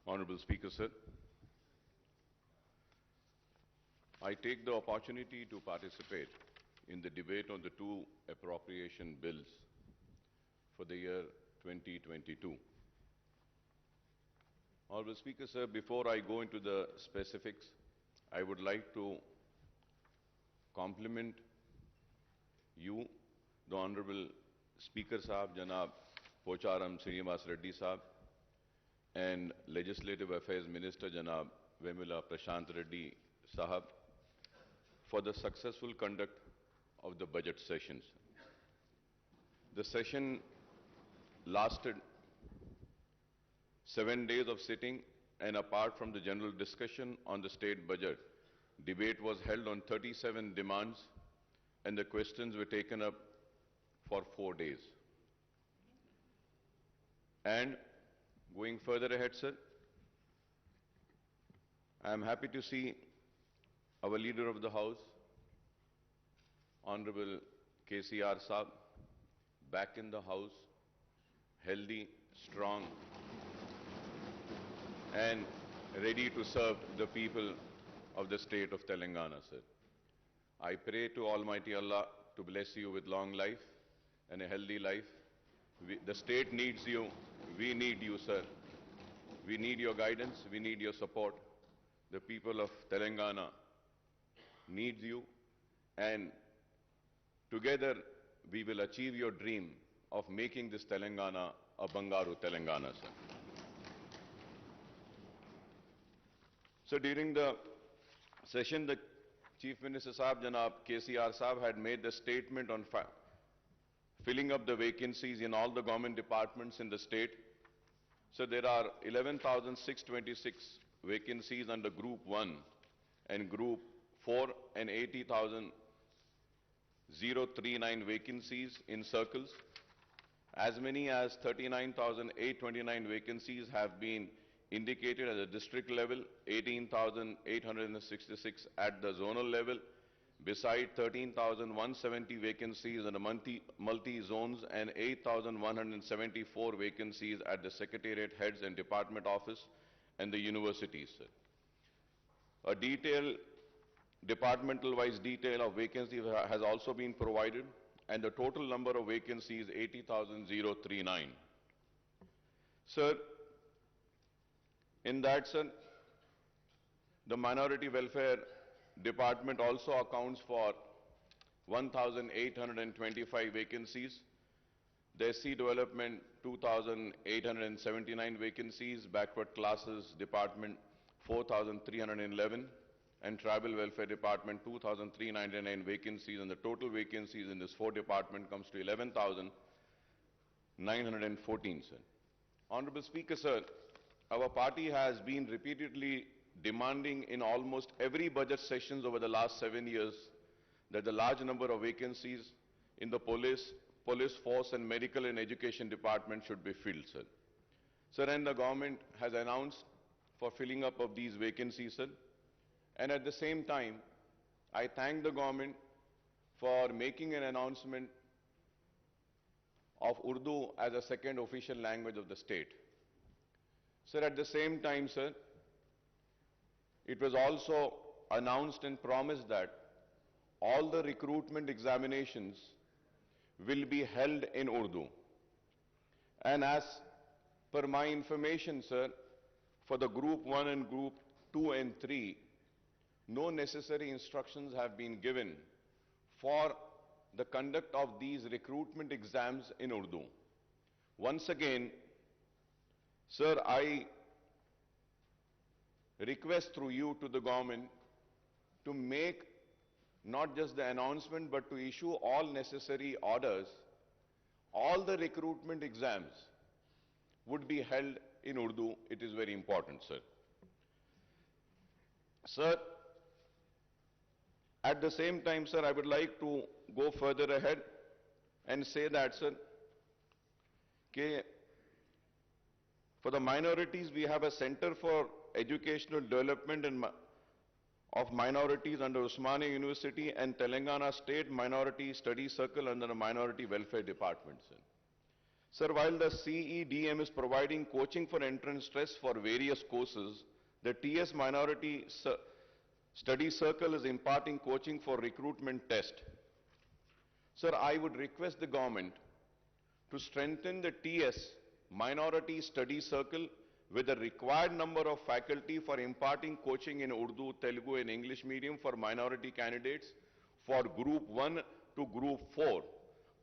Honorable Speaker, sir, I take the opportunity to participate in the debate on the two appropriation bills for the year 2022. Honorable Speaker, sir, before I go into the specifics, I would like to compliment you, the Honorable Speaker Sahab, Janab Pocharam Srinivas Reddy Sahab, and Legislative Affairs Minister Janab Vemula Prashant Reddy Sahab for the successful conduct of the budget sessions. The session lasted 7 days of sitting, and apart from the general discussion on the state budget, debate was held on 37 demands and the questions were taken up for 4 days. And going further ahead, sir, I am happy to see our Leader of the House, Honorable KCR Saab, back in the House, healthy, strong, and ready to serve the people of the state of Telangana, sir. I pray to Almighty Allah to bless you with long life and a healthy life. The state needs you. We need you, sir. We need your guidance. We need your support. The people of Telangana needs you. And together we will achieve your dream of making this Telangana a Bangaru Telangana, sir. So during the session, the Chief Minister Sahab, Janab KCR Sahab, had made the statement on filling up the vacancies in all the government departments in the state. So there are 11,626 vacancies under Group 1 and Group 4 and 80,039 vacancies in circles. As many as 39,829 vacancies have been indicated at the district level, 18,866 at the zonal level, beside 13,170 vacancies in the multi-zones and 8,174 vacancies at the secretariat heads and department office and the universities, sir. A detailed, departmental-wise detail of vacancies has also been provided, and the total number of vacancies is 80,039. Sir, in that, sir, the Minority Welfare Department also accounts for 1,825 vacancies. The SC Development, 2,879 vacancies. Backward Classes Department, 4,311. And Tribal Welfare Department, 2,399 vacancies. And the total vacancies in this 4 departments comes to 11,914, sir. Honorable Speaker, sir, our party has been repeatedly demanding in almost every budget sessions over the last 7 years that the large number of vacancies in the police force and medical and education department should be filled, sir. Sir, and the government has announced for filling up of these vacancies, sir. And at the same time, I thank the government for making an announcement of Urdu as a second official language of the state. Sir, at the same time, sir, it was also announced and promised that all the recruitment examinations will be held in Urdu. And as per my information, sir, for the Group 1 and Group 2 and 3, no necessary instructions have been given for the conduct of these recruitment exams in Urdu. Once again, sir, I request through you to the government to make not just the announcement but to issue all necessary orders. All the recruitment exams would be held in Urdu. It is very important, sir. Sir, at the same time, sir, I would like to go further ahead and say that, sir, for the minorities, we have a Center for Educational Development of Minorities under Osmania University and Telangana State Minority Study Circle under the Minority Welfare Department, sir. Sir, while the CEDM is providing coaching for entrance tests for various courses, the TS Minority Study Circle is imparting coaching for recruitment test. Sir, I would request the government to strengthen the TS Minority Study Circle with the required number of faculty for imparting coaching in Urdu, Telugu and English medium for minority candidates for Group 1 to Group 4.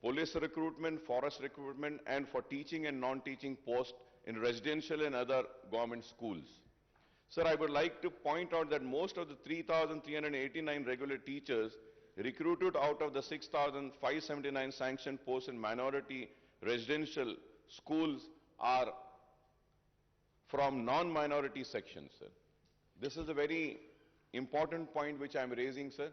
Police recruitment, forest recruitment, and for teaching and non-teaching posts in residential and other government schools. Sir, I would like to point out that most of the 3,389 regular teachers recruited out of the 6,579 sanctioned posts in minority residential schools are from non-minority sections, sir. This is a very important point which I am raising, sir.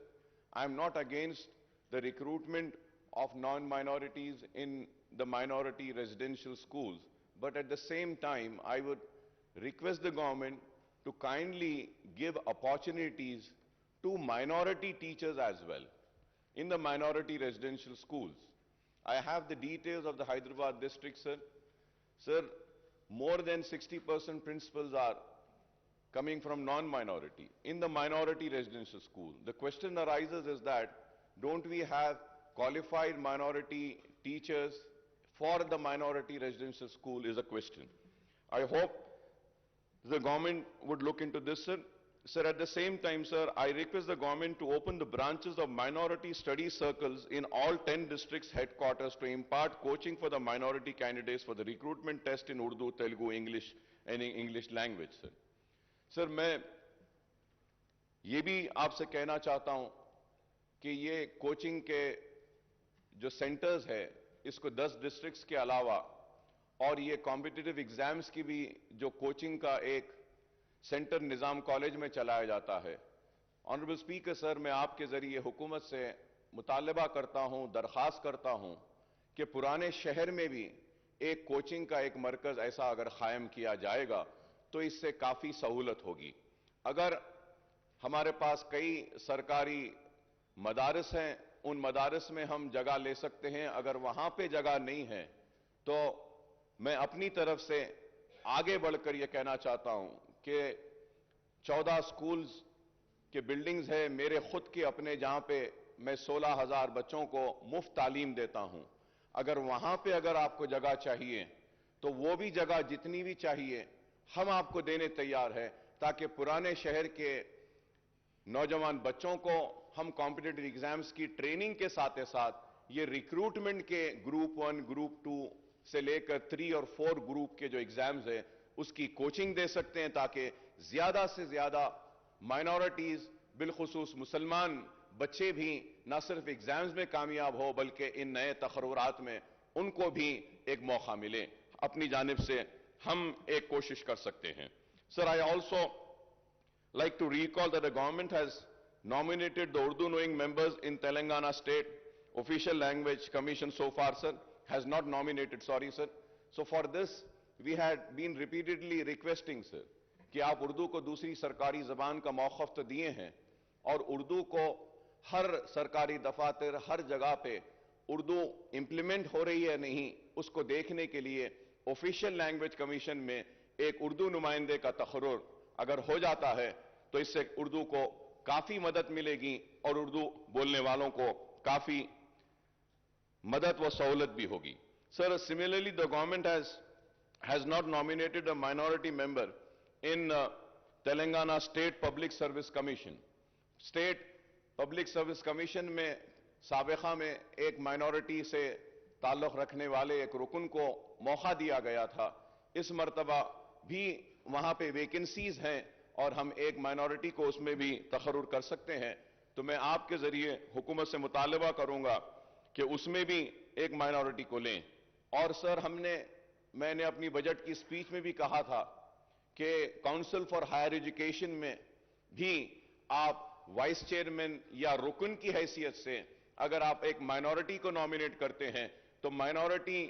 I am not against the recruitment of non-minorities in the minority residential schools. But at the same time, I would request the government to kindly give opportunities to minority teachers as well in the minority residential schools. I have the details of the Hyderabad district, sir. Sir, more than 60% principals are coming from non-minority in the minority residential school. The question arises is that, don't we have qualified minority teachers for the minority residential school is a question. I hope the government would look into this, sir. Sir, at the same time, sir, I request the government to open the branches of minority study circles in all 10 districts headquarters to impart coaching for the minority candidates for the recruitment test in Urdu, Telugu, English and English language, sir. Sir, मैं ये भी आपसे कहना चाहता हूं कि ये coaching के जो सेंटर्स है इसको 10 डिस्ट्रिक्ट्स के अलावा और ये कॉम्पिटिटिव एग्जाम्स की भी जो कोचिंग का एक सेंटर निजाम कॉलेज में चलाया जाता है। ऑनरेबल स्पीकर सर, मैं आपके जरिए हुकूमत से मुतालबा करता हूं, दरख्वास्त करता हूं कि पुराने शहर में भी एक कोचिंग का एक मरकज ऐसा अगर कायम किया जाएगा तो इससे काफी सहूलत होगी। अगर हमारे पास कई सरकारी मदारस हैं, उन मदारस में हम जगह ले सकते हैं। अगर वहां पे जगह नहीं है तो मैं अपनी तरफ से आगे बढ़कर यह कहना चाहता हूं कि 14 स्कूल्स के बिल्डिंग्स है मेरे खुद के अपने, जहां पे मैं 16,000 बच्चों को मुफ्त तालीम देता हूं। अगर वहां पे अगर आपको जगह चाहिए तो वो भी जगह जितनी भी चाहिए हम आपको देने तैयार है, ताकि पुराने शहर के नौजवान बच्चों को हम कॉम्पिटिटिव एग्जाम्स की ट्रेनिंग के साथ साथ ये रिक्रूटमेंट के ग्रुप 1, ग्रुप 2 से लेकर 3 और 4 ग्रुप के जो एग्जाम्स है उसकी कोचिंग दे सकते हैं, ताकि ज्यादा से ज्यादा माइनॉरिटीज बिलखुसूस मुसलमान बच्चे भी न सिर्फ एग्जाम्स में कामयाब हो बल्कि इन नए तकर्रुरात में उनको भी एक मौका मिले। अपनी जानिब से हम एक कोशिश कर सकते हैं। Sir, I also like to recall that the government has nominated the Urdu knowing members in Telangana State Official Language Commission so far, sir. Has not nominated, sorry, sir. So for this, we had been repeatedly requesting, sir, कि आप उर्दू को दूसरी सरकारी जबान का मौक़िफ़ तो दिए हैं और उर्दू को हर सरकारी दफातर, हर जगह पे उर्दू इंप्लीमेंट हो रही है नहीं, उसको देखने के लिए ऑफिशियल लैंग्वेज कमीशन में एक उर्दू नुमाइंदे का तकर्रुर अगर हो जाता है तो इससे उर्दू को काफी मदद मिलेगी और उर्दू बोलने वालों को काफी मदद व सहूलत भी होगी। Sir, similarly the government has not nominated a minority member in Telangana State Public Service Commission. State Public Service Commission में साबिक़ा में एक माइनॉरिटी से ताल्लुक़ रखने वाले एक रुकन को मौका दिया गया था। इस मर्तबा भी वहां पे वैकेंसीज हैं और हम एक माइनॉरिटी को उसमें भी तकर्रुर कर सकते हैं। तो मैं आपके जरिए हुकूमत से मुतालबा करूंगा कि उसमें भी एक माइनॉरिटी को लें। और सर, मैंने अपनी बजट की स्पीच में भी कहा था कि काउंसिल फॉर हायर एजुकेशन में भी आप वाइस चेयरमैन या रुकन की हैसियत से अगर आप एक माइनॉरिटी को नॉमिनेट करते हैं तो माइनॉरिटी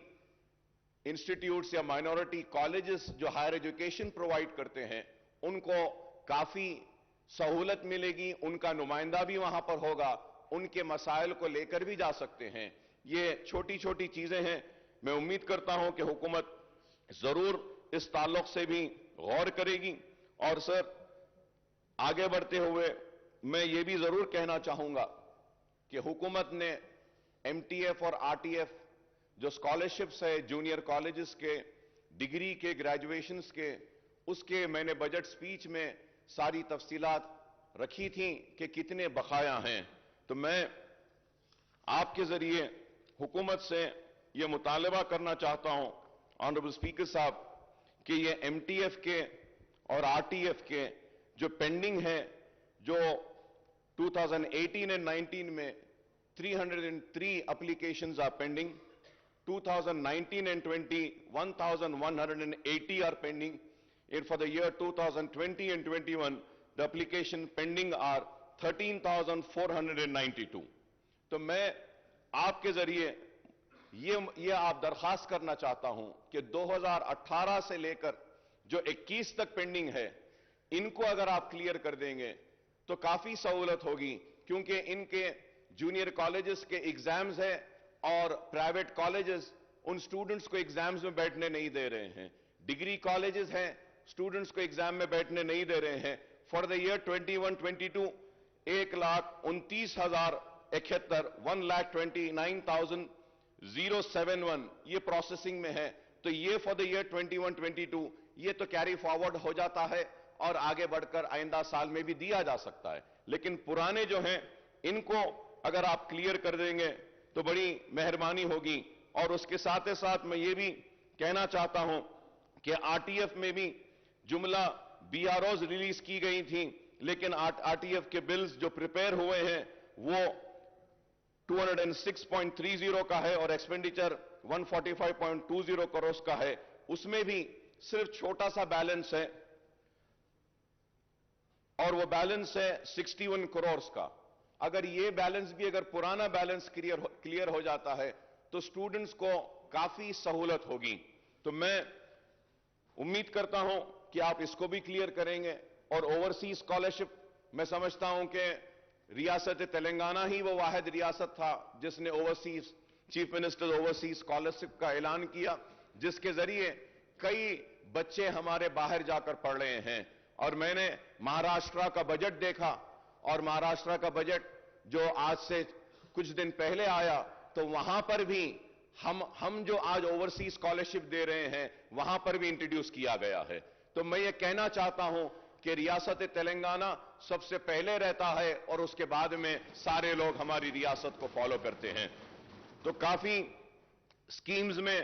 इंस्टीट्यूट्स या माइनॉरिटी कॉलेजेस जो हायर एजुकेशन प्रोवाइड करते हैं उनको काफी सहूलत मिलेगी, उनका नुमाइंदा भी वहां पर होगा, उनके मसाइल को लेकर भी जा सकते हैं। ये छोटी छोटी चीजें हैं। میں امید کرتا ہوں کہ حکومت ضرور اس تعلق سے بھی غور کرے گی. اور سر آگے بڑھتے ہوئے میں یہ بھی ضرور کہنا چاہوں گا کہ حکومت نے ایم ٹی ایف اور آر ٹی ایف جو اسکالرشپس ہے جونیئر کالجز کے ڈگری کے گریجویشنز کے اس کے میں نے بجٹ سپیچ میں ساری تفصیلات رکھی تھیں کہ کتنے بقایا ہیں. تو میں آپ کے ذریعے حکومت سے یہ مطالبہ کرنا چاہتا ہوں آنریبل اسپیکر صاحب کہ یہ ایم ٹی ایف کے اور آر ٹی ایف کے جو پینڈنگ ہیں جو 2018 and 19 میں 303 applications are pending, 2019 and 20 1180 are pending, and for the year 2020 and 21 the application pending are 13,492. تو میں آپ کے ذریعے یہ آپ درخواست کرنا چاہتا ہوں کہ 2018 سے لے کر جو 21 تک پینڈنگ ہے ان کو اگر آپ کلیئر کر دیں گے تو کافی سہولت ہوگی، کیونکہ ان کے جونیئر کالجز کے ایگزامز ہیں اور پرائیویٹ کالجز ان سٹوڈنٹس کو ایگزامز میں بیٹھنے نہیں دے رہے ہیں. ڈگری کالجز ہیں سٹوڈنٹس کو ایگزام میں بیٹھنے نہیں دے رہے ہیں. فار دا ایئر 21-22 1,29,071 1,29,071 یہ پروسیسنگ میں ہے. تو یہ فار دا ایئر 21-22 یہ تو کیری فارورڈ ہو جاتا ہے اور آگے بڑھ کر آئندہ سال میں بھی دیا جا سکتا ہے، لیکن پرانے جو ہیں ان کو اگر آپ کلیئر کر دیں گے تو بڑی مہربانی ہوگی. اور اس کے ساتھ ساتھ میں یہ بھی کہنا چاہتا ہوں کہ آر ٹی ایف میں بھی جملہ بی آر اوز ریلیز کی گئی تھیں، لیکن آر ٹی ایف کے بلز جو پریپئر ہوئے ہیں وہ 206.30 کا ہے اور ایکسپینڈیچر 145.20 کروڑ کا ہے. اس میں بھی صرف چھوٹا سا بیلنس ہے اور وہ بیلنس ہے 61 کروڑ کا. اگر یہ بیلنس بھی اگر پرانا بیلنس کلیئر ہو جاتا ہے تو سٹوڈنٹس کو کافی سہولت ہوگی. تو میں امید کرتا ہوں کہ آپ اس کو بھی کلیئر کریں گے. اور اوورسیز اسکالرشپ میں سمجھتا ہوں کہ ریاست تلنگانہ ہی وہ واحد ریاست تھا جس نے overseas chief minister overseas scholarship کا اعلان کیا، جس کے ذریعے کئی بچے ہمارے باہر جا کر پڑھ رہے ہیں. اور میں نے مہاراشٹرا کا بجٹ دیکھا اور مہاراشٹرا کا بجٹ جو آج سے کچھ دن پہلے آیا تو وہاں پر بھی ہم جو آج اوورسیز اسکالرشپ دے رہے ہیں وہاں پر بھی انٹروڈیوس کیا گیا ہے. تو میں یہ کہنا چاہتا ہوں کہ ریاست تلنگانہ سب سے پہلے رہتا ہے اور اس کے بعد میں سارے لوگ ہماری ریاست کو فالو کرتے ہیں. تو کافی سکیمز میں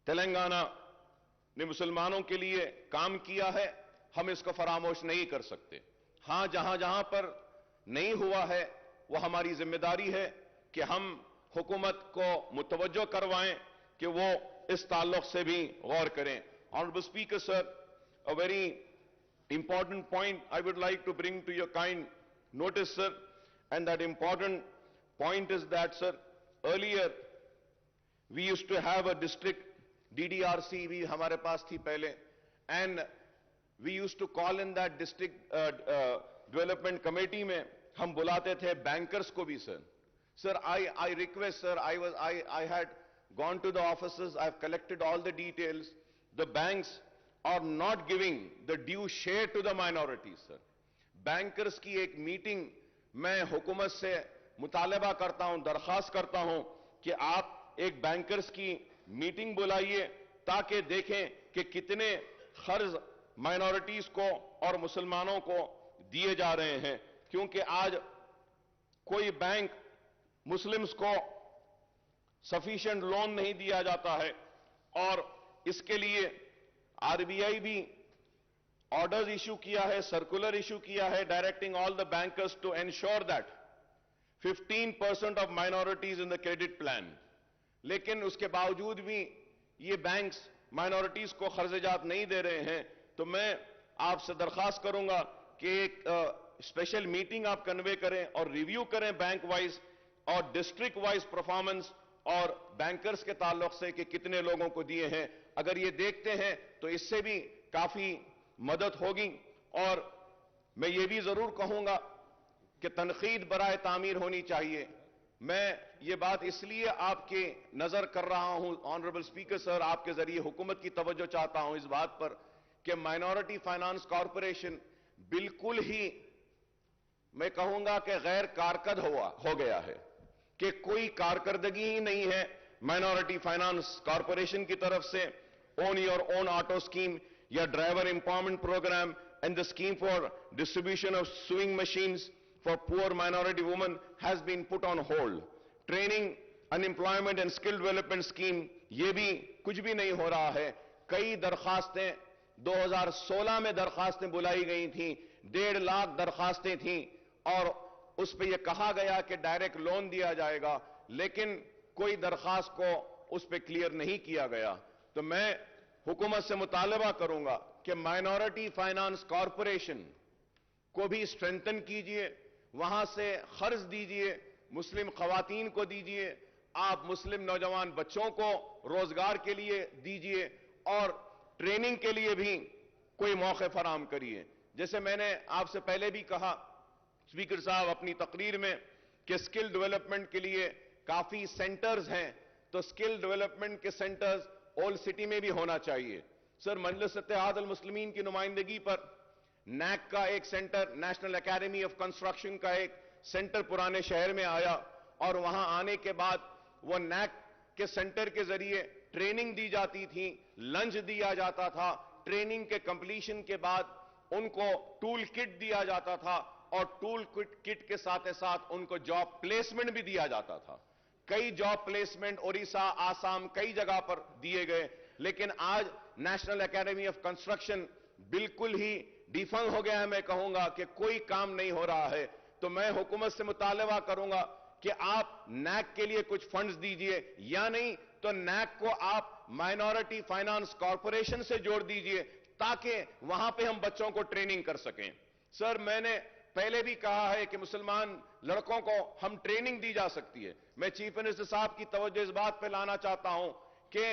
تلنگانہ نے مسلمانوں کے لیے کام کیا ہے، ہم اس کو فراموش نہیں کر سکتے. ہاں جہاں پر نہیں ہوا ہے وہ ہماری ذمہ داری ہے کہ ہم حکومت کو متوجہ کروائیں کہ وہ اس تعلق سے بھی غور کریں. Honorable Speaker, sir, a very important point I would like to bring to your kind notice, sir, and that important point is that, sir, earlier we used to have a district DDRC بھی ہمارے پاس تھی پہلے, and we used to call in that district development committee میں ہم بلاتے تھے bankers کو بھی. Sir, I request, sir, I had gone to the offices, I have collected all the details. The banks are not giving the due share to the minorities, sir. Bankers کی ایک meeting میں حکومت سے مطالبہ کرتا ہوں, درخواست کرتا ہوں کہ آپ ایک بینکرز کی میٹنگ بلائیے تاکہ دیکھیں کہ کتنے قرض مائنورٹیز کو اور مسلمانوں کو دیے جا رہے ہیں, کیونکہ آج کوئی بینک مسلمز کو سفیشینٹ لون نہیں دیا جاتا ہے. اور اس کے لیے آر بی آئی بھی آرڈرز ایشو کیا ہے, سرکولر ایشو کیا ہے, directing all the bankers to ensure that 15% of minorities in the credit plan. لیکن اس کے باوجود بھی یہ بینکس مائنورٹیز کو قرض جات نہیں دے رہے ہیں. تو میں آپ سے درخواست کروں گا کہ ایک اسپیشل میٹنگ آپ کنوے کریں اور ریویو کریں بینک وائز اور ڈسٹرکٹ وائز پرفارمنس اور بینکرز کے تعلق سے کہ کتنے لوگوں کو دیے ہیں. اگر یہ دیکھتے ہیں تو اس سے بھی کافی مدد ہوگی. اور میں یہ بھی ضرور کہوں گا کہ تنقید برائے تعمیر ہونی چاہیے. میں یہ بات اس لیے آپ کی نظر کر رہا ہوں آنریبل اسپیکر سر، آپ کے ذریعے حکومت کی توجہ چاہتا ہوں اس بات پر کہ مائنورٹی فائنانس کارپوریشن بالکل ہی میں کہوں گا کہ غیر کارکرد ہو گیا ہے، کہ کوئی کارکردگی ہی نہیں ہے مائنورٹی فائنانس کارپوریشن کی طرف سے. اون یور اون آٹو اسکیم یا driver empowerment program and the scheme for distribution of sewing machines for poor minority women has been put on hold. Training, unemployment and skill development scheme یہ بھی کچھ بھی نہیں ہو رہا ہے. کئی درخواستیں 2016 میں درخواستیں بلائی گئی تھیں، 1.5 لاکھ درخواستیں تھیں اور اس پہ یہ کہا گیا کہ ڈائریکٹ لون دیا جائے گا، لیکن کوئی درخواست کو اس پہ کلیئر نہیں کیا گیا. تو میں حکومت سے مطالبہ کروں گا کہ مائنورٹی فائنانس کارپوریشن کو بھی اسٹرینتھن کیجئے، وہاں سے قرض دیجئے، مسلم خواتین کو دیجئے، آپ مسلم نوجوان بچوں کو روزگار کے لیے دیجئے اور ٹریننگ کے لیے بھی کوئی موقع فراہم کریے. جیسے میں نے آپ سے پہلے بھی کہا اسپیکر صاحب اپنی تقریر میں کہ سکل ڈیولپمنٹ کے لیے کافی سینٹرز ہیں، تو سکل ڈیولپمنٹ کے سینٹرز اولڈ سٹی میں بھی ہونا چاہیے. سر مجلس اتحاد المسلمین کی نمائندگی پر نیک کا ایک centre, national academy of construction کا ایک سینٹر پرانے شہر میں آیا اور وہاں آنے کے بعد وہ نیک کے سینٹر کے ذریعے ٹریننگ دی جاتی تھی، لنچ دیا جاتا تھا، ٹریننگ کے کمپلیشن کے بعد ان کو ٹول کٹ دیا جاتا تھا اور ٹول کٹ کے ساتھ ساتھ ان کو جاب پلیسمنٹ بھی دیا جاتا تھا. کئی جاب پلیسمنٹ اڑیسہ، آسام کئی جگہ پر دیے گئے، لیکن آج نیشنل اکیڈمی آف کنسٹرکشن بالکل ہی ڈیفنگ ہو گیا ہے. میں کہوں گا کہ کوئی کام نہیں ہو رہا ہے. تو میں حکومت سے مطالبہ کروں گا کہ آپ نیک کے لیے کچھ فنڈز دیجئے، یا نہیں تو نیک کو آپ مائنورٹی فائنانس کارپوریشن سے جوڑ دیجئے تاکہ وہاں پہ ہم بچوں کو ٹریننگ کر سکیں. سر میں نے پہلے بھی کہا ہے کہ مسلمان لڑکوں کو ہم ٹریننگ دی جا سکتی ہے. میں چیف منسٹر صاحب کی توجہ اس بات پہ لانا چاہتا ہوں کہ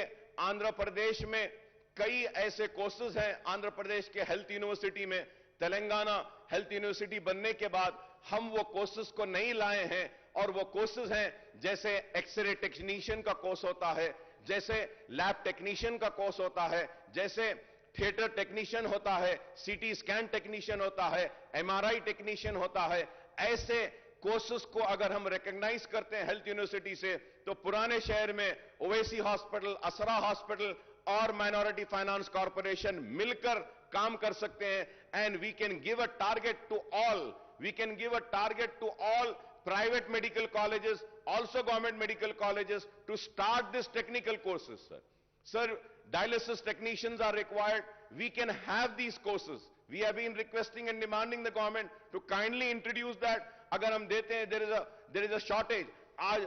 آندھرا پردیش میں کئی ایسے کورسز ہیں، آندھرا پردیش کے ہیلتھ یونیورسٹی میں، تلنگانہ ہیلتھ یونیورسٹی بننے کے بعد ہم وہ کورسز کو نہیں لائے ہیں، اور وہ کورسز ہیں جیسے ایکس رے ٹیکنیشین کا کورس ہوتا ہے، جیسے لیب ٹیکنیشین کا کورس ہوتا ہے، جیسے تھیٹر ٹیکنیشین ہوتا ہے، سی ٹی اسکین ٹیکنیشین ہوتا ہے، ایم آر آئی ٹیکنیشین ہوتا ہے. ایسے کورسز کو اگر ہم ریکگنائز کرتے ہیں ہیلتھ یونیورسٹی سے تو پرانے شہر میں اویسی ہاسپٹل، اسرا ہاسپٹل اور مائنورٹی فائنانس کارپوریشن مل کر کام کر سکتے ہیں. And we can give a target to all, we can give a target to all private medical colleges, also government medical colleges, to start this technical courses, sir. Sir, dialysis technicians are required. We can have these courses. We have been requesting and demanding the government to kindly introduce that. اگر ہم دیتے ہیں there is a shortage. آج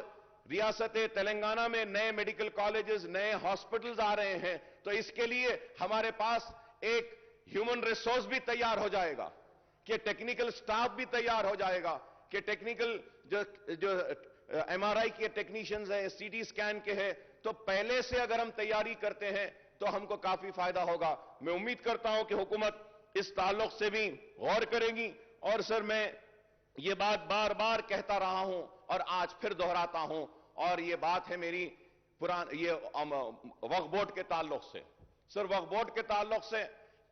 ریاست تلنگانہ میں نئے medical colleges, نئے hospitals آ رہے ہیں، تو اس کے لیے ہمارے پاس ایک ہیومن ریسورس بھی تیار ہو جائے گا، کہ ٹیکنیکل سٹاف بھی تیار ہو جائے گا، کہ ٹیکنیکل جو ایم آر آئی کے ٹیکنیشنز ہیں، سی ٹی اسکین کے ہیں، تو پہلے سے اگر ہم تیاری کرتے ہیں تو ہم کو کافی فائدہ ہوگا. میں امید کرتا ہوں کہ حکومت اس تعلق سے بھی غور کرے گی. اور سر میں یہ بات بار بار کہتا رہا ہوں اور آج پھر دہراتا ہوں، اور یہ بات ہے میری یہ وقف بورڈ کے تعلق سے. سر وقف بورڈ کے تعلق سے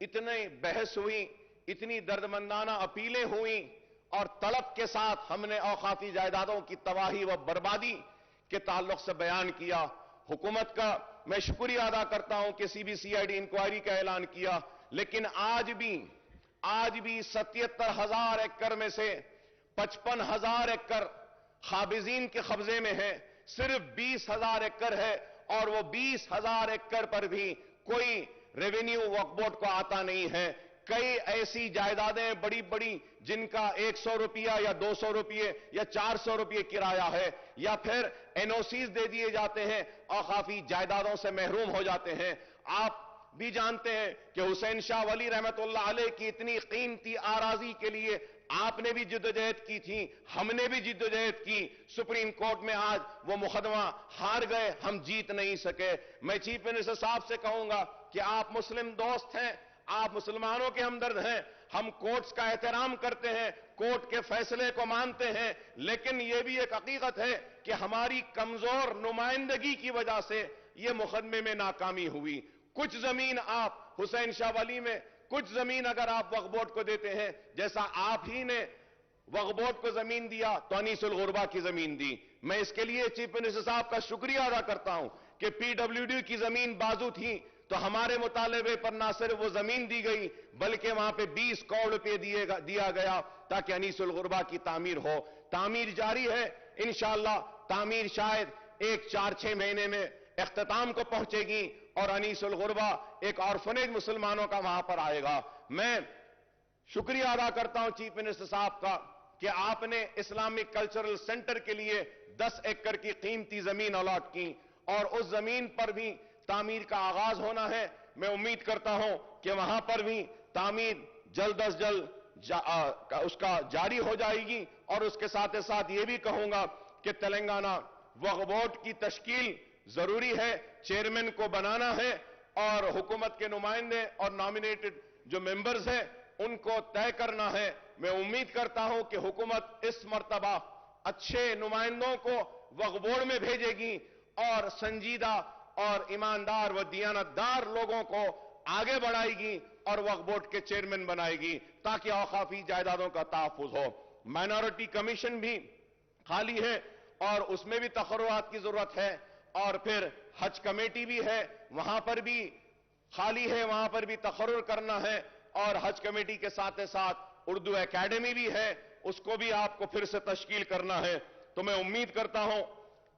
اتنی بحث ہوئی، اتنی دردمندانہ اپیلیں ہوئیں، اور تڑپ کے ساتھ ہم نے اوقافی جائیدادوں کی تباہی و بربادی کے تعلق سے بیان کیا. حکومت کا میں شکریہ ادا کرتا ہوں کہ C B C I D inquiry کا اعلان کیا، لیکن آج بھی 77,000 ایکڑ میں سے 55,000 ایکڑ قابضین کے قبضے میں ہے، صرف 20,000 ایکڑ ہے، اور وہ 20,000 ایکڑ پر بھی کوئی ریونیو وقف بورڈ کو آتا نہیں ہے. کئی ایسی جائیدادیں بڑی بڑی جن کا 100 روپیہ یا 200 روپیے یا 400 روپیے کرایہ ہے، یا پھر این او سیز دے دیے جاتے ہیں اور کافی جائیدادوں سے محروم ہو جاتے ہیں. آپ بھی جانتے ہیں کہ حسین شاہ ولی رحمت اللہ علیہ کی اتنی قیمتی آراضی کے لیے آپ نے بھی جدوجہد کی تھی، ہم نے بھی جدوجہد کی. سپریم کورٹ میں آج وہ مقدمہ ہار گئے، ہم جیت نہیں سکے. میں چیف منسٹر صاحب سے کہوں گا کہ آپ مسلم دوست ہیں، آپ مسلمانوں کے ہمدرد ہیں، ہم کورٹس کا احترام کرتے ہیں, کورٹ کے فیصلے کو مانتے ہیں, لیکن یہ بھی ایک حقیقت ہے کہ ہماری کمزور نمائندگی کی وجہ سے یہ مقدمے میں ناکامی ہوئی. کچھ زمین آپ حسین شاہ ولی میں, کچھ زمین اگر آپ وقف بورڈ کو دیتے ہیں, جیسا آپ ہی نے وقف بورڈ کو زمین دیا تو انیس الغربا کی زمین دی. میں اس کے لیے چیف منسٹر صاحب کا شکریہ ادا کرتا ہوں کہ پی ڈبلیو ڈی کی زمین بازو تھی تو ہمارے مطالبے پر نہ صرف وہ زمین دی گئی بلکہ وہاں پہ 20 کروڑ روپے دیا گیا تاکہ انیس الغربا کی تعمیر ہو. تعمیر جاری ہے انشاءاللہ. تعمیر شاید 4-6 مہینے میں اختتام کو پہنچے گی اور انیس الغربا ایک آرفنیج مسلمانوں کا وہاں پر آئے گا. میں شکریہ ادا کرتا ہوں چیف منسٹر صاحب کا کہ آپ نے اسلامک کلچرل سینٹر کے لیے 10 ایکڑ کی قیمتی زمین الاٹ کی اور اس زمین پر بھی تعمیر کا آغاز ہونا ہے. میں امید کرتا ہوں کہ وہاں پر بھی تعمیر جلد از جلد اس کا جاری ہو جائے گی. اور اس کے ساتھ ساتھ یہ بھی کہوں گا کہ تلنگانہ وقف بورڈ کی تشکیل ضروری ہے, چیئرمین کو بنانا ہے اور حکومت کے نمائندے اور نامینیٹڈ جو ممبرز ہیں ان کو طے کرنا ہے. میں امید کرتا ہوں کہ حکومت اس مرتبہ اچھے نمائندوں کو وقف بورڈ میں بھیجے گی اور سنجیدہ اور ایماندار و دیانتدار لوگوں کو آگے بڑھائے گی اور وقف بورڈ کے چیئرمین بنائے گی تاکہ اوقافی جائیدادوں کا تحفظ ہو. مائنورٹی کمیشن بھی خالی ہے اور اس میں بھی تقررات کی ضرورت ہے, اور پھر حج کمیٹی بھی ہے وہاں پر بھی خالی ہے, وہاں پر بھی تقرر کرنا ہے, اور حج کمیٹی کے ساتھ ساتھ اردو اکیڈمی بھی ہے, اس کو بھی آپ کو پھر سے تشکیل کرنا ہے. تو میں امید کرتا ہوں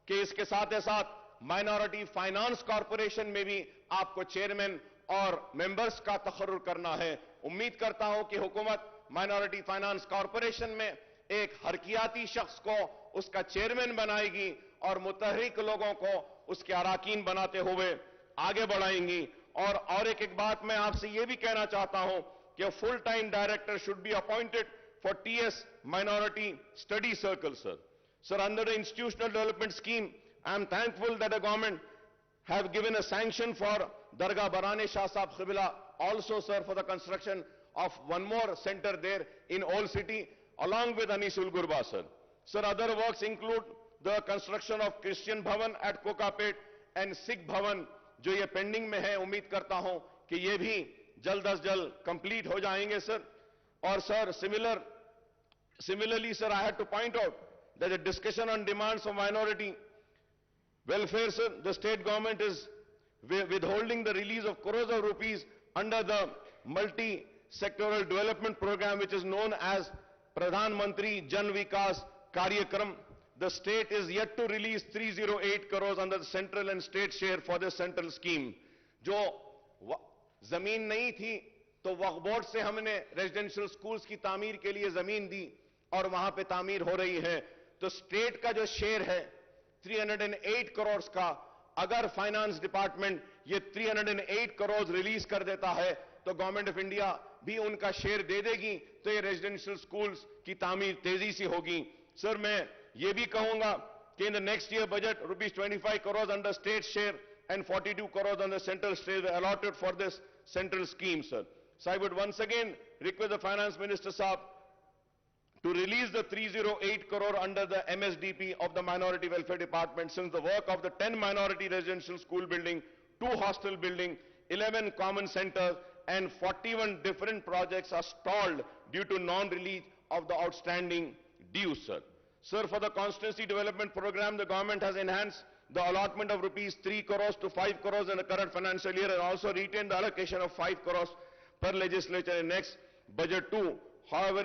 کہ اس کے ساتھ ساتھ مائنورٹی فائنانس کارپوریشن میں بھی آپ کو چیئرمین اور ممبرز کا تقرر کرنا ہے. امید کرتا ہوں کہ حکومت مائنورٹی فائنانس کارپوریشن میں ایک حرکیاتی شخص کو اس کا چیئرمین بنائے گی اور متحرک لوگوں کو اس کے اراکین بناتے ہوئے آگے بڑھائیں گی. اور ایک بات میں آپ سے یہ بھی کہنا چاہتا ہوں کہ full time director should be appointed for TS Minority Study Circle, sir. Sir, under the institutional development scheme, I am thankful that the government have given a sanction for Dargah Barane Shah Sahib Qibla, also, sir, for the construction of one more center there in Old City, along with Anisul Gurba, sir. Sir, other works include the construction of Christian Bhavan at Kokapet and Sikh Bhavan, جو یہ pending میں ہے. امید کرتا ہوں کہ یہ بھی جلد از جلد کمپلیٹ ہو جائیں گے, سر. اور سر, similarly, sir, I had to point out that the discussion on demands of minority welfare, sir, the state government is withholding the release of crores of rupees under the multi-sectoral development program which is known as Pradhan Mantri Jan Vikas Karyakram. The state is yet to release 308 crores under the central and state share for this central scheme. جو زمین نہیں تھی تو وقف board سے ہم نے residential schools کی تعمیر کے لیے زمین دی اور وہاں پہ تعمیر ہو رہی ہے. تو اسٹیٹ کا جو شیئر ہے 308 کروڑز کا, اگر فائنانس ڈپارٹمنٹ یہ 308 کروڑز ریلیز کر دیتا ہے تو گورنمنٹ آف انڈیا بھی ان کا شیئر دے دے گی تو یہ ریزیڈنشل سکولز کی تعمیر تیزی سے ہوگی. سر, میں یہ بھی کہوں گا کہ in the next year budget, rupees 25 crores under state share and 42 crores under central share were allotted for this central scheme, sir. So I would once again request the Finance Minister Sahab to release the 308 crore under the MSDP of the Minority Welfare Department, since the work of the 10 minority residential school building, 2 hostel building, 11 common centers and 41 different projects are stalled due to non-release of the outstanding dues, sir. Sir, for the constituency development program, the government has enhanced the allotment of rupees 3 crores to 5 crores in the current financial year and also retained the allocation of 5 crores per legislature in next budget too. However,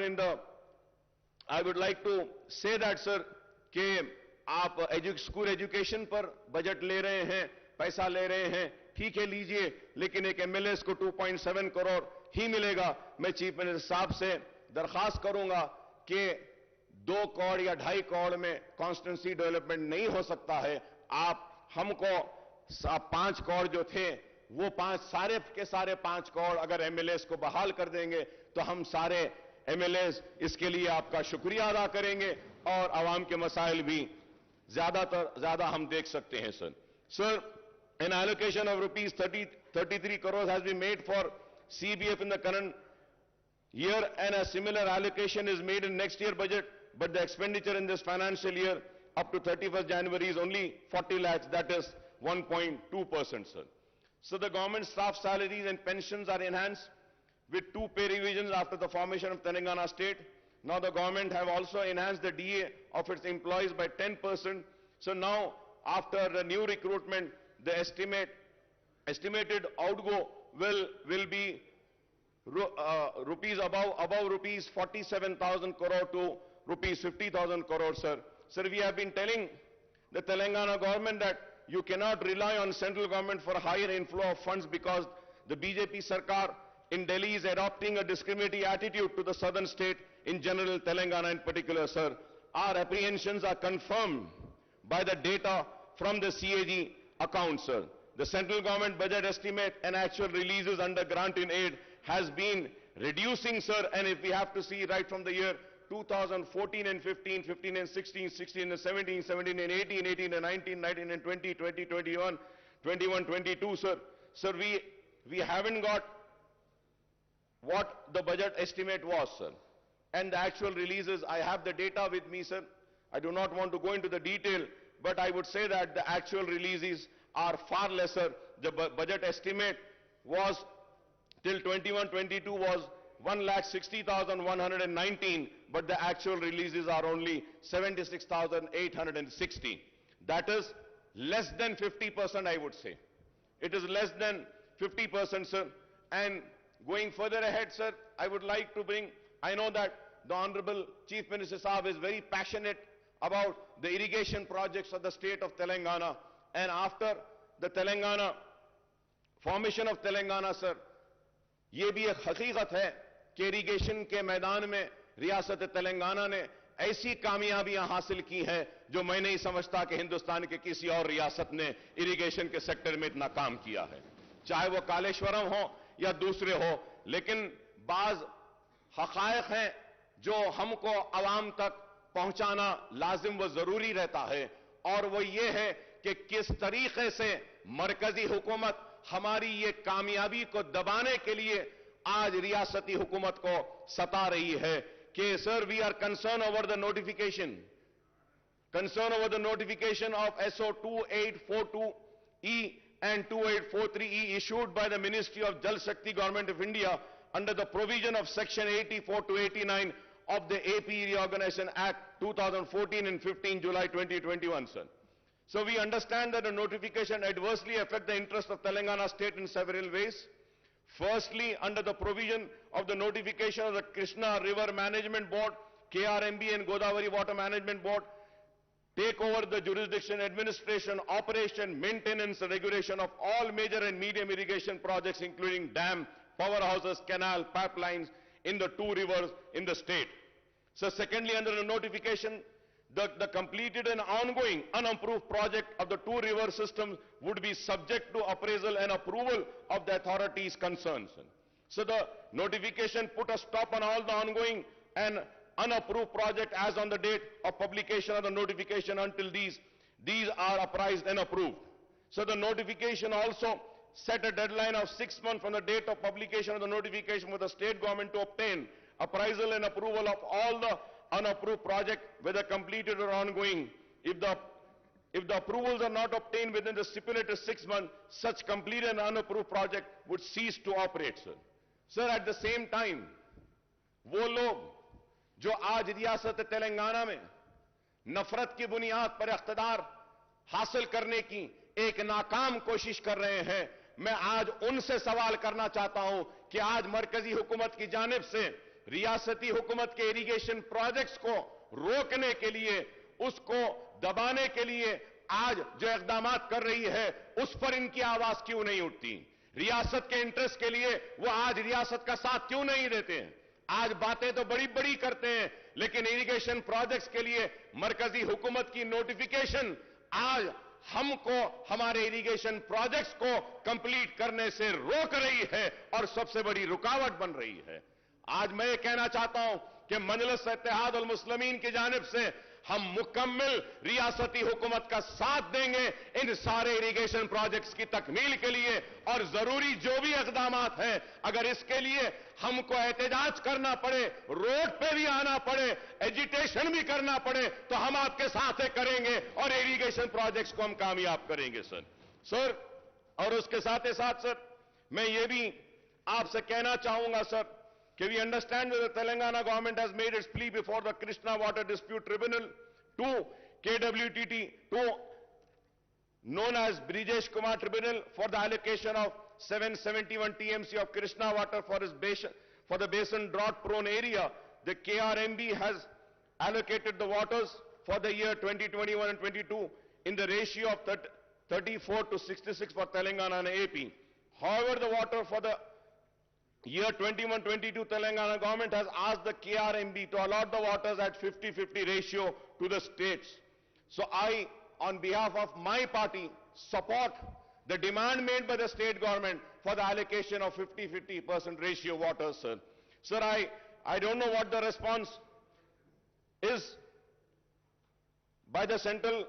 I would like to say that, sir, کہ آپ school education پر budget لے رہے ہیں, پیسہ لے رہے ہیں, ٹھیک ہے لیجئے, لیکن ایک ایم ایل ایز کو 2.7 کروڑ ہی ملے گا. میں چیف منسٹر صاحب سے درخواست کروں گا کہ 2 کروڑ یا 2.5 کروڑ میں کانسٹیٹوئنسی ڈیولپمنٹ نہیں ہو سکتا ہے. آپ ہم کو 5 کروڑ جو تھے وہ سارے کے سارے 5 کروڑ اگر ایم ایل ایز کو بحال کر دیں گے تو ہم سارے ایم ایل ایز اس کے لیے آپ کا شکریہ ادا کریں گے اور عوام کے مسائل بھی زیادہ ہم دیکھ سکتے ہیں. سر, an allocation of rupees 33 crores has been made for CBF in the current year and a similar allocation is made in next year budget, but the expenditure in this financial year up to 31st January is only 40 lakhs, that is 1.2%, sir. So the government staff salaries and pensions are enhanced with 2 pay revisions after the formation of Telangana state. Now the government have also enhanced the DA of its employees by 10%. So now after the new recruitment, the estimated outgo will be above rupees 47,000 crore to rupees 50,000 crore, sir. Sir, we have been telling the Telangana government that you cannot rely on central government for a higher inflow of funds because the BJP Sarkar in Delhi is adopting a discriminatory attitude to the southern state, in general Telangana in particular, sir. Our apprehensions are confirmed by the data from the CAG account, sir. The central government budget estimate and actual releases under grant in aid has been reducing, sir, and if we have to see right from the year 2014 and 15, 15 and 16, 16 and 17, 17 and 18, 18 and 19, 19 and 20, 20, 21, 21, 22, sir. Sir, we haven't got what the budget estimate was, sir. And the actual releases, I have the data with me, sir. I do not want to go into the detail, but I would say that the actual releases are far lesser. The budget estimate was till 21-22 was 1,60,119, but the actual releases are only 76,860. That is less than 50%, I would say. It is less than 50%, sir. And going further ahead, sir, I would like to bring, I know that the Honorable Chief Minister Saab is very passionate about the irrigation projects of the state of Telangana. And after the Telangana, formation of Telangana, sir, ये भी एक हकीकत है कि irrigation के मैदान में रियासत तेलंगाना ने ऐसी कामयाबियां हासिल की हैं जो मैं नहीं समझता कि हिंदुस्तान के किसी और रियासत ने इरिगेशन के सेक्टर में इतना काम किया है, चाहे वो कालेश्वरम हो या दूसरे हो। लेकिन बाज हकायक हैं जो हमको आवाम तक पहुंचाना लाजिम व जरूरी रहता है, और वो ये है कि किस तरीके से मरकजी हुकूमत हमारी ये कामयाबी को दबाने के लिए आज रियासती हुकूमत को सता रही है कि sir we are concern over the notification of SO 2842E and 2843E issued by the Ministry of Jal Shakti Government of India under the provision of Section 84 to 89 of the AP Reorganization Act 2014 and 15 July 2021, sir. So we understand that the notification adversely affect the interest of Telangana state in several ways. Firstly, under the provision of the notification of the Krishna River Management Board, KRMB and Godavari Water Management Board take over the jurisdiction, administration, operation, maintenance, and regulation of all major and medium irrigation projects including dam, powerhouses, canal, pipelines in the 2 rivers in the state. So secondly, under the notification, the completed and ongoing unapproved project of the 2 river systems would be subject to appraisal and approval of the authorities concerned. So the notification put a stop on all the ongoing and unapproved project as on the date of publication of the notification until these are apprised and approved. So the notification also set a deadline of 6 months from the date of publication of the notification for the state government to obtain appraisal and approval of all the unapproved project, whether completed or ongoing. If the approvals are not obtained within the stipulated 6 months, such completed and unapproved project would cease to operate, sir. Sir, at the same time, वो लोग जो आज रियासत तेलंगाना में नफरत की बुनियाद पर इख्तिदार हासिल करने की एक नाकाम कोशिश कर रहे हैं, मैं आज उनसे सवाल करना चाहता हूं कि आज मरकजी हुकूमत की जानिब से रियासती हुकूमत के इरिगेशन प्रोजेक्ट्स को रोकने के लिए, उसको दबाने के लिए आज जो इक़दामात कर रही है, उस पर इनकी आवाज क्यों नहीं उठती? रियासत के इंटरेस्ट के लिए वो आज रियासत का साथ क्यों नहीं देते हैं? आज बातें तो बड़ी बड़ी करते हैं, लेकिन इरिगेशन प्रोजेक्ट्स के लिए मरकजी हुकूमत की नोटिफिकेशन आज हमको हमारे इरिगेशन प्रोजेक्ट्स को कंप्लीट करने से रोक रही है और सबसे बड़ी रुकावट बन रही है। आज मैं ये कहना चाहता हूं कि मजलिस इत्तेहाद उल मुस्लिमीन की जानिब से हम मुकम्मल रियासती हुकूमत का साथ देंगे इन सारे इरिगेशन प्रोजेक्ट्स की तकमील के लिए। और जरूरी जो भी इक़दामात हैं, अगर इसके लिए हमको एहतजाज करना पड़े, रोड पे भी आना पड़े, एजिटेशन भी करना पड़े, तो हम आपके साथ करेंगे और इरिगेशन प्रोजेक्ट्स को हम कामयाब करेंगे सर। और उसके साथ ही साथ सर, मैं ये भी आपसे कहना चाहूंगा सर कि we understand that the Telangana government has made its plea before the Krishna Water Dispute Tribunal to KWTT, to known as Brijesh Kumar Tribunal, for the allocation of 771 TMC of Krishna water for the basin drought-prone area. The KRMB has allocated the waters for the year 2021 and 22 in the ratio of 34 to 66 for Telangana and AP. However, the water for the year 21-22, Telangana government has asked the KRMB to allot the waters at 50-50 ratio to the states. So I, on behalf of my party, support the demand made by the state government for the allocation of 50-50% ratio waters, sir. Sir, I don't know what the response is by the central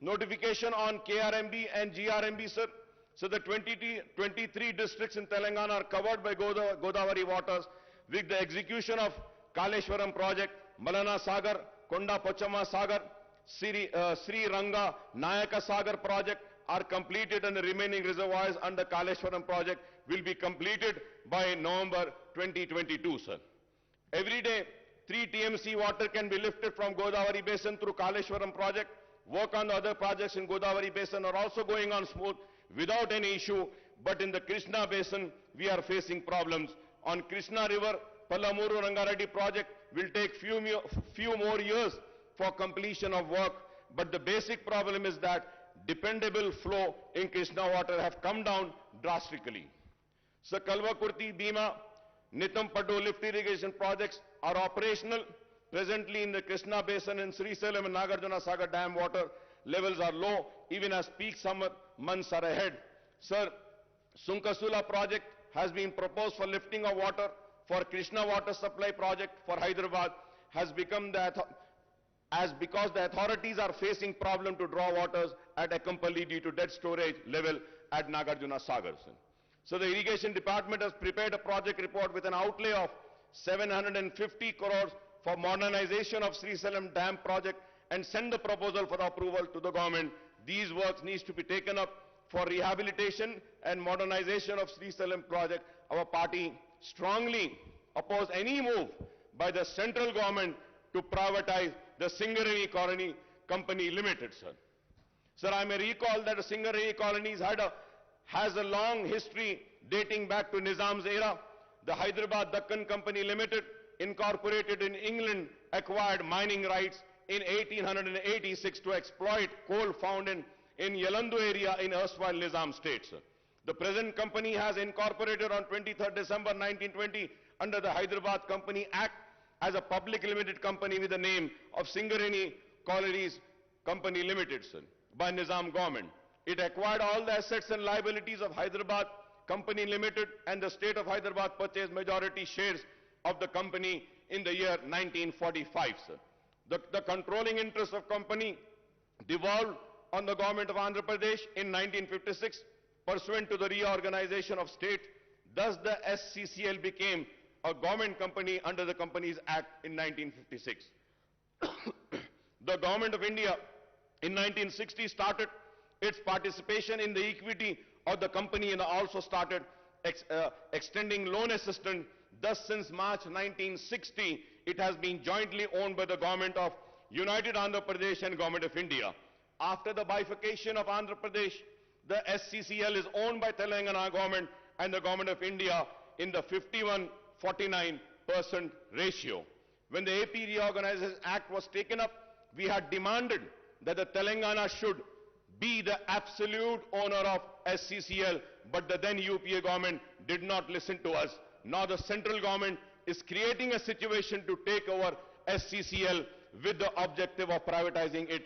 notification on KRMB and GRMB, sir. So the 23 districts in Telangana are covered by Godavari waters with the execution of Kaleshwaram project, Malana Sagar, Konda Pochama Sagar, Sri Ranga Nayaka Sagar project are completed, and the remaining reservoirs under Kaleshwaram project will be completed by November 2022, sir. Every day, 3 TMC water can be lifted from Godavari basin through Kaleshwaram project. Work on the other projects in Godavari basin are also going on smooth without any issue, but in the Krishna basin, we are facing problems. On Krishna river, Palamuru Rangareddy project will take few more years for completion of work, but the basic problem is that dependable flow in Krishna water have come down drastically. So Kalvakurti, Bhima, Nitampadu lift irrigation projects are operational. Presently in the Krishna basin and Srisailam and Nagarjuna Sagar dam water levels are low, even as peak summer months are ahead. Sir, Sunkasula project has been proposed for lifting of water for Krishna water supply project for Hyderabad has become because the authorities are facing problem to draw waters at Ekampalli due to dead storage level at Nagarjuna Sagar. So the irrigation department has prepared a project report with an outlay of 750 crores for modernization of Srisailam dam project and send the proposal for approval to the government. These works needs to be taken up for rehabilitation and modernization of Srisailam project. Our party strongly oppose any move by the central government to privatize the Singareni Colony Company Limited, sir. Sir, I may recall that the Singareni Colonies has a long history dating back to Nizam's era. The Hyderabad Dakkan Company Limited, incorporated in England, acquired mining rights in 1886 to exploit coal found in Yalandu area in erstwhile Nizam state, sir. The present company has incorporated on 23rd December 1920 under the Hyderabad Company Act as a public limited company with the name of Singareni Colonies Company Limited, sir, by Nizam government. It acquired all the assets and liabilities of Hyderabad Company Limited, and the state of Hyderabad purchased majority shares of the company in the year 1945, sir. The controlling interest of company devolved on the government of Andhra Pradesh in 1956 pursuant to the reorganization of state. Thus the SCCL became a government company under the Companies Act in 1956. The government of India in 1960 started its participation in the equity of the company and also started extending loan assistance. Thus, since March 1960, it has been jointly owned by the government of United Andhra Pradesh and government of India. After the bifurcation of Andhra Pradesh, the SCCL is owned by Telangana government and the government of India in the 51-49% ratio. When the AP Reorganization Act was taken up, we had demanded that the Telangana should be the absolute owner of SCCL, but the then UPA government did not listen to us. Now the central government is creating a situation to take over SCCL with the objective of privatizing it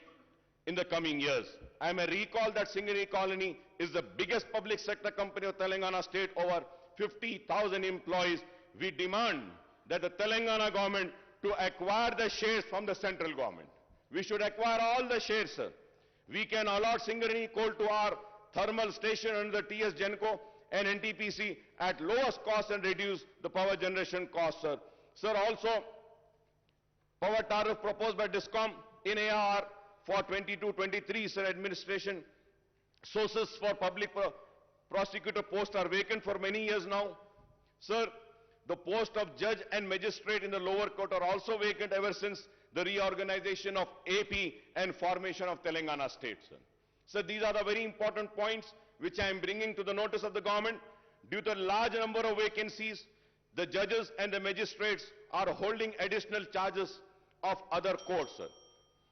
in the coming years. I may recall that Singareni Colony is the biggest public sector company of Telangana state, over 50,000 employees. We demand that the Telangana government to acquire the shares from the central government. We should acquire all the shares, sir. We can allot Singareni coal to our thermal station under the TS Genco and NTPC at lowest cost and reduce the power generation cost, sir. Sir, also, power tariff proposed by DISCOM in AR for 22-23, sir, administration. Sources for public prosecutor posts are vacant for many years now. Sir, the post of judge and magistrate in the lower court are also vacant ever since the reorganization of AP and formation of Telangana state, sir. So these are the very important points which I am bringing to the notice of the government. Due to a large number of vacancies, the judges and the magistrates are holding additional charges of other courts, sir.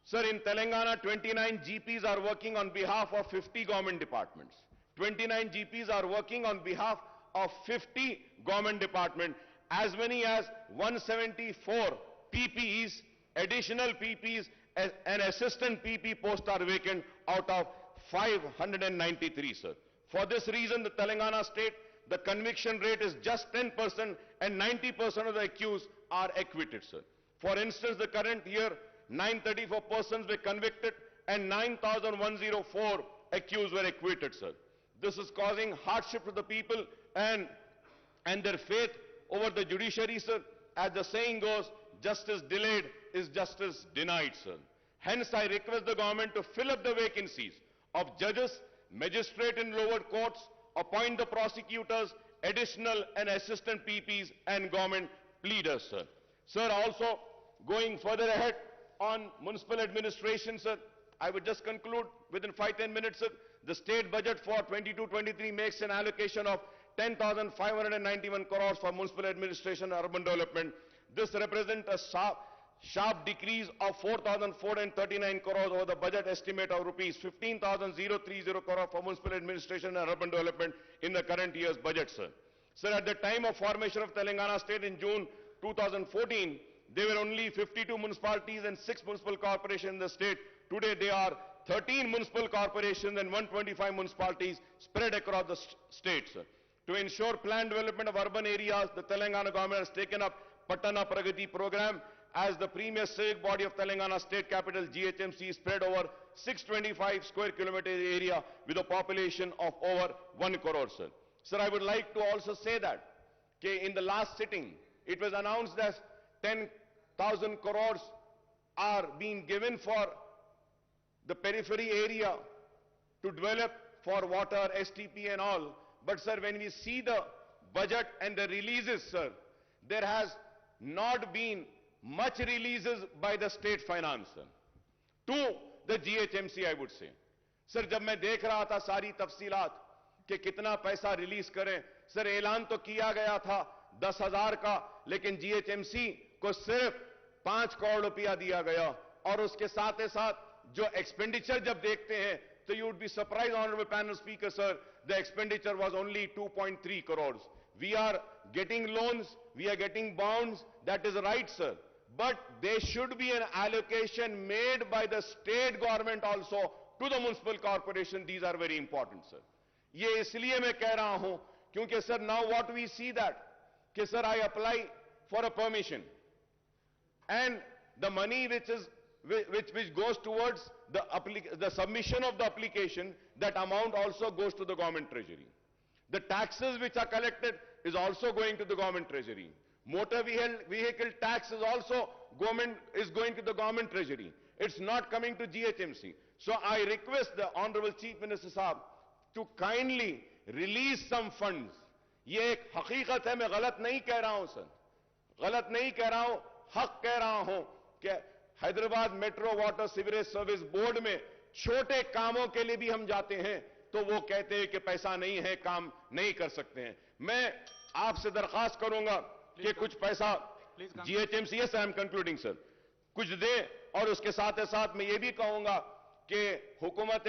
Sir, in Telangana, 29 GPs are working on behalf of 50 government departments. 29 GPs are working on behalf of 50 government departments. As many as 174 PPEs, additional PPs, and assistant PP posts are vacant out of 593, sir. For this reason, the Telangana state, the conviction rate is just 10% and 90% of the accused are acquitted, sir. For instance, the current year, 934 persons were convicted and 9,104 accused were acquitted, sir. This is causing hardship to the people and their faith over the judiciary, sir. As the saying goes, justice delayed is justice denied, sir. Hence, I request the government to fill up the vacancies of judges, magistrate in lower courts, appoint the prosecutors, additional and assistant PPs and government pleaders, sir. Sir, also going further ahead on municipal administration, sir, I would just conclude within 5-10 minutes, sir. The state budget for 22-23 makes an allocation of 10,591 crores for municipal administration and urban development. This represents a sharp decrease of 4,439 crores over the budget estimate of rupees 15,030 crores for municipal administration and urban development in the current year's budget, sir. Sir, at the time of formation of Telangana state in June 2014, there were only 52 municipalities and 6 municipal corporations in the state. Today there are 13 municipal corporations and 125 municipalities spread across the state, sir. To ensure planned development of urban areas, the Telangana government has taken up Patana Pragati program as the premier civic body of Telangana state capital GHMC spread over 625 square kilometer area with a population of over 1 crore, sir. Sir, I would like to also say that in the last sitting, it was announced that 10,000 crores are being given for the periphery area to develop for water, STP and all. But sir, when we see the budget and the releases, sir, there has not been much releases by the state finance, sir, to the GHMC, I would say. Sir, जब मैं देख रहा था सारी तफसीलात कि कितना पैसा रिलीज करें, सर ऐलान तो किया गया था 10,000 का, लेकिन GHMC को सिर्फ 5 करोड़ रुपया दिया गया और उसके साथ ही साथ जो एक्सपेंडिचर जब देखते हैं तो you would be surprised, honorable panel speaker, sir, the expenditure was only 2.3 crores. We are getting loans, we are getting bonds, that is right, sir. But there should be an allocation made by the state government also to the municipal corporation. These are very important, sir. ये इसलिए मैं कह रहा हूं क्योंकि sir, now what we see that कि sir, I apply for a permission and the money which goes towards the submission of the application, that amount also goes to the government treasury. The taxes which are collected is also going to the government treasury. Motor vehicle tax is also going to the government treasury. It's not coming to GHMC. So I request the Honorable Chief Minister Sahab to kindly release some funds. ये एक हकीकत है, मैं गलत नहीं कह रहा हूं सर, गलत नहीं कह रहा हूं, हक कह रहा हूं कि Hyderabad metro water sewerage service board में छोटे कामों के लिए भी हम जाते हैं तो वो कहते हैं कि पैसा नहीं है, काम नहीं कर सकते हैं. मैं आपसे दरखास्त करूंगा कि कुछ पैसा GHMC, yes, I am concluding, sir, कुछ दे और उसके साथ साथ मैं ये भी कहूंगा कि हुकूमत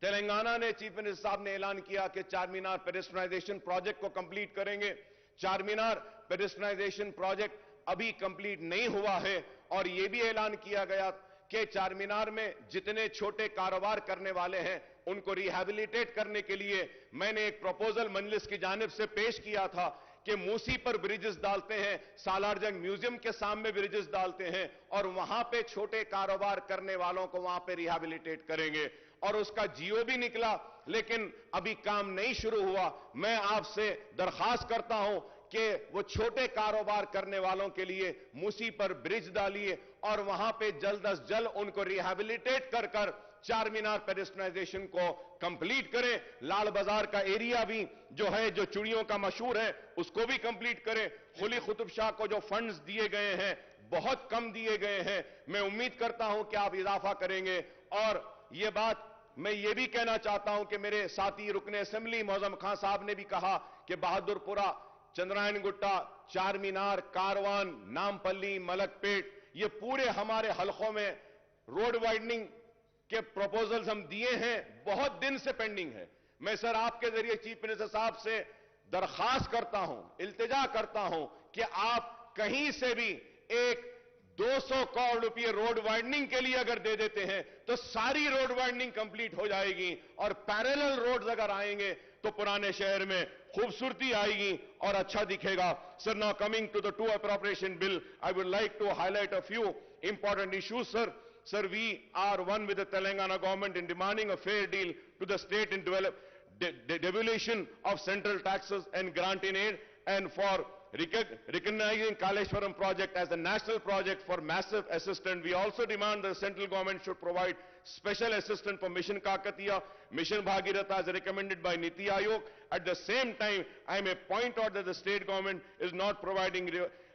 तेलंगाना ने, चीफ मिनिस्टर साहब ने ऐलान किया कि चार मीनार पेडेस्ट्रियनाइजेशन प्रोजेक्ट को कंप्लीट करेंगे. चार मीनार पेडेस्ट्रियनाइजेशन प्रोजेक्ट अभी कंप्लीट नहीं हुआ है और यह भी ऐलान किया गया कि चार मीनार में जितने छोटे कारोबार करने वाले हैं उनको रिहैबिलिटेट करने के लिए मैंने एक प्रपोजल मजलिस की जानिब से पेश किया था کہ موسی پر بریجز ڈالتے ہیں, سالار جنگ میوزیم کے سامنے بریجز ڈالتے ہیں, اور وہاں پہ چھوٹے کاروبار کرنے والوں کو وہاں پہ ریہیبلیٹیٹ کریں گے, اور اس کا جیو بھی نکلا لیکن ابھی کام نہیں شروع ہوا. میں آپ سے درخواست کرتا ہوں کہ وہ چھوٹے کاروبار کرنے والوں کے لیے موسی پر برج ڈالیے اور وہاں پہ جلد از جلد ان کو ریہیبلیٹیٹ کر کر چار مینار پیڈسٹرائزیشن کو کمپلیٹ کریں. لال بازار کا ایریا بھی جو ہے, جو چڑیوں کا مشہور ہے, اس کو بھی کمپلیٹ کریں. قلی قطب شاہ کو جو فنڈز دیے گئے ہیں بہت کم دیے گئے ہیں, میں امید کرتا ہوں کہ آپ اضافہ کریں گے. اور یہ بات میں یہ بھی کہنا چاہتا ہوں کہ میرے ساتھی رکن اسمبلی معظم خان صاحب نے بھی کہا کہ بہادر پورہ, چندرائن گٹا, چار مینار, کاروان, نامپلی, ملک پیٹ, یہ پورے ہمارے حلقوں میں روڈ وائڈننگ کے پروپوزلز ہم دیے ہیں, بہت دن سے پینڈنگ ہے. میں سر آپ کے ذریعے چیف منسٹر صاحب سے درخواست کرتا ہوں, التجا کرتا ہوں کہ آپ کہیں سے بھی 200 کروڑ روپے روڈ وائڈننگ کے لیے اگر دے دیتے ہیں تو ساری روڈ وائڈننگ کمپلیٹ ہو جائے گی, اور پیریلل روڈز اگر آئیں گے تو پرانے شہر میں خوبصورتی آئے گی اور اچھا دکھے گا. سر, now coming to the two appropriation bill, I would like to highlight a few important issues, sir. Sir, we are one with the Telangana government in demanding a fair deal to the state in devolution of central taxes and grant in aid, and for recognizing Kaleshwaram project as a national project for massive assistance. We also demand the central government should provide special assistance for Mission Kakatiya, Mission Bhagiratha as recommended by Niti Aayog. At the same time, I may point out that the state government is not providing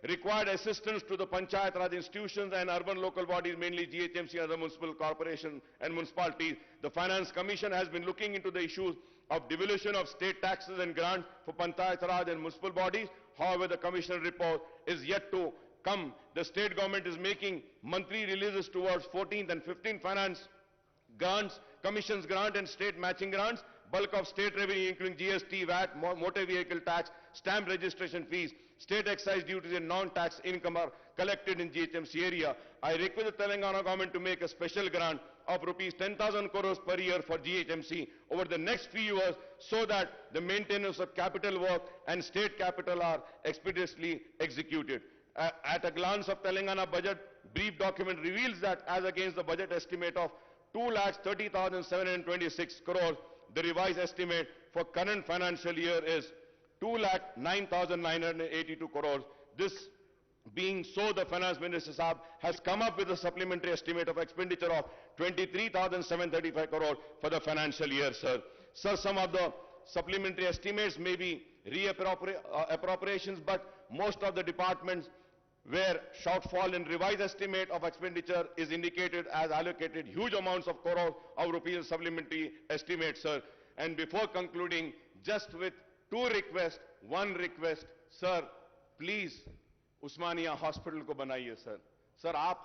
required assistance to the Panchayat Raj institutions and urban local bodies, mainly GHMC and other municipal corporations and municipalities. The Finance Commission has been looking into the issues of devolution of state taxes and grants for Panchayat Raj and municipal bodies. However, the Commission report is yet to come. The state government is making monthly releases towards 14th and 15th finance grants, commissions grant and state matching grants. Bulk of state revenue including GST, VAT, motor vehicle tax, stamp registration fees, state excise duties and non-tax income are collected in GHMC area. I request the Telangana government to make a special grant of rupees 10,000 crores per year for GHMC over the next few years so that the maintenance of capital work and state capital are expeditiously executed. At a glance of Telangana budget, brief document reveals that as against the budget estimate of 2,30,726 crores, the revised estimate for current financial year is 2,09,982 crores. This being so, the Finance Minister Saab has come up with a supplementary estimate of expenditure of 23,735 crores for the financial year, sir. Sir, some of the supplementary estimates may be appropriations, but most of the departments where shortfall in revised estimate of expenditure is indicated as allocated huge amounts of crores of rupees supplementary estimates, sir. And before concluding, just with two requests, one request, sir, please, Osmania hospital کو بنائیے سر. سر, آپ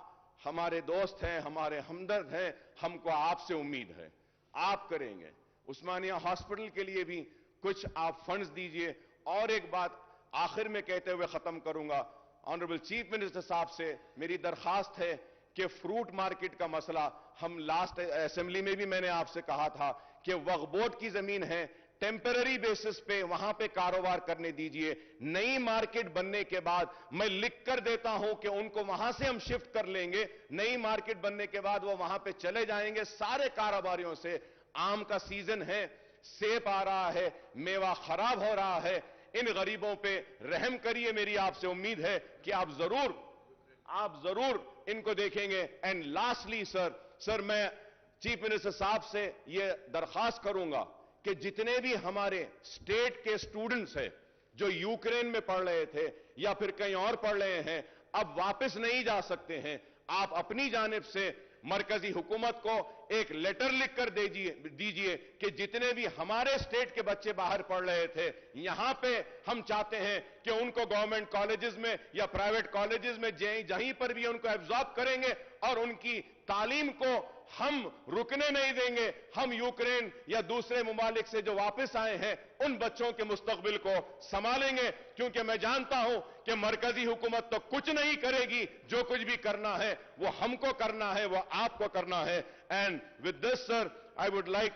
ہمارے دوست ہیں, ہمارے ہمدرد ہیں, ہم کو آپ سے امید ہے, آپ کریں گے. عثمانیہ ہاسپٹل کے لیے بھی کچھ آپ فنڈز دیجئے. اور ایک بات آخر میں کہتے ہوئے ختم کروں گا, آنریبل چیف منسٹر صاحب سے میری درخواست ہے کہ فروٹ مارکیٹ کا مسئلہ, ہم لاسٹ اسمبلی میں بھی میں نے آپ سے کہا تھا کہ وقف بورڈ کی زمین ہے, ٹیمپرری بیسس پہ وہاں پہ کاروبار کرنے دیجئے. نئی مارکیٹ بننے کے بعد میں لکھ کر دیتا ہوں کہ ان کو وہاں سے ہم شفٹ کر لیں گے. نئی مارکیٹ بننے کے بعد وہ وہاں پہ چلے جائیں گے سارے کاروباریوں سے. آم کا سیزن ہے, سیب آ رہا ہے, میوہ خراب ہو رہا ہے, ان غریبوں پہ رحم کریے. میری آپ سے امید ہے کہ آپ ضرور ان کو دیکھیں گے. اینڈ لاسٹلی سر, میں چیف منسٹر صاحب سے یہ درخواست کروں گا کہ جتنے بھی ہمارے اسٹیٹ کے اسٹوڈنٹس ہیں جو یوکرین میں پڑھ رہے تھے یا پھر کہیں اور پڑھ رہے ہیں, اب واپس نہیں جا سکتے ہیں, آپ اپنی جانب سے مرکزی حکومت کو ایک لیٹر لکھ کر دیجئے کہ جتنے بھی ہمارے اسٹیٹ کے بچے باہر پڑھ رہے تھے یہاں پہ ہم چاہتے ہیں کہ ان کو گورنمنٹ کالجز میں یا پرائیویٹ کالجز میں جہیں پر بھی ان کو ایبزارب کریں گے اور ان کی تعلیم کو ہم رکنے نہیں دیں گے. ہم یوکرین یا دوسرے ممالک سے جو واپس آئے ہیں ان بچوں کے مستقبل کو سنبھالیں گے, کیونکہ میں جانتا ہوں کہ مرکزی حکومت تو کچھ نہیں کرے گی, جو کچھ بھی کرنا ہے وہ ہم کو کرنا ہے, وہ آپ کو کرنا ہے. And with this, sir, I would like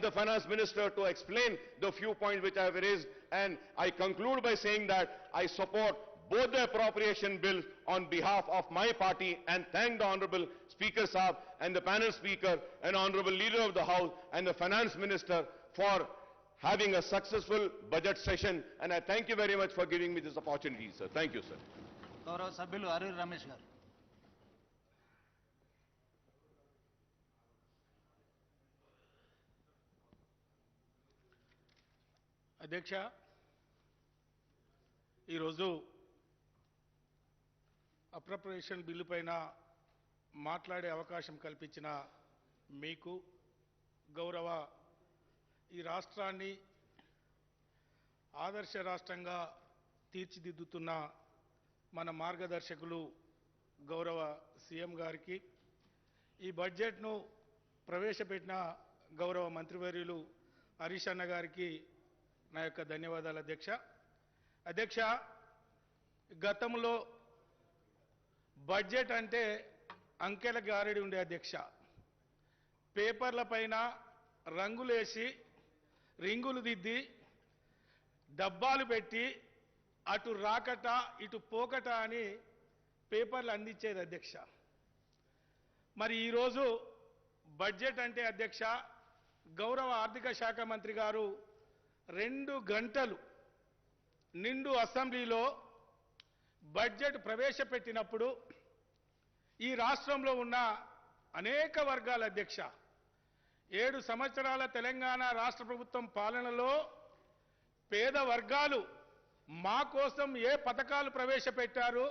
the finance minister to explain the few points which I have raised And I conclude by saying that I support both the appropriation bill on behalf of my party and thank the Honorable Speaker Saab and the panel speaker and Honorable Leader of the House and the Finance Minister for having a successful budget session. And I thank you very much for giving me this opportunity, sir. Thank you, sir. గౌరవ సభ్యులు అరూరి రమేష్ గారు. అధ్యక్ష, ఈరోజు appropriation bill పైన మాట్లాడే అవకాశం కల్పించిన మీకు, గౌరవ ఈ రాష్ట్రాన్ని ఆదర్శ రాష్ట్రంగా తీర్చిదిద్దుతున్న మన మార్గదర్శకులు గౌరవ సీఎం గారికి, ఈ బడ్జెట్ను ప్రవేశపెట్టిన గౌరవ మంత్రివర్యులు హరీష్ అన్న గారికి నా యొక్క ధన్యవాదాలు అధ్యక్ష. అధ్యక్ష, గతంలో బడ్జెట్ అంటే అంకెల గారడి ఉండే అధ్యక్ష. పేపర్ల పైన రంగులేసి రింగులు దిద్ది డబ్బాలు పెట్టి అటు రాకట ఇటు పోకట అని పేపర్లు అందించేది అధ్యక్ష. మరి ఈరోజు బడ్జెట్ అంటే అధ్యక్ష, గౌరవ ఆర్థిక శాఖ మంత్రి గారు 2 గంటలు నిండు అసెంబ్లీలో బడ్జెట్ ప్రవేశపెట్టినప్పుడు ఈ రాష్ట్రంలో ఉన్న అనేక వర్గాల అధ్యక్ష, 7 సంవత్సరాల తెలంగాణ రాష్ట్ర ప్రభుత్వం పాలనలో పేద వర్గాలు మా కోసం ఏ పథకాలు ప్రవేశపెట్టారు,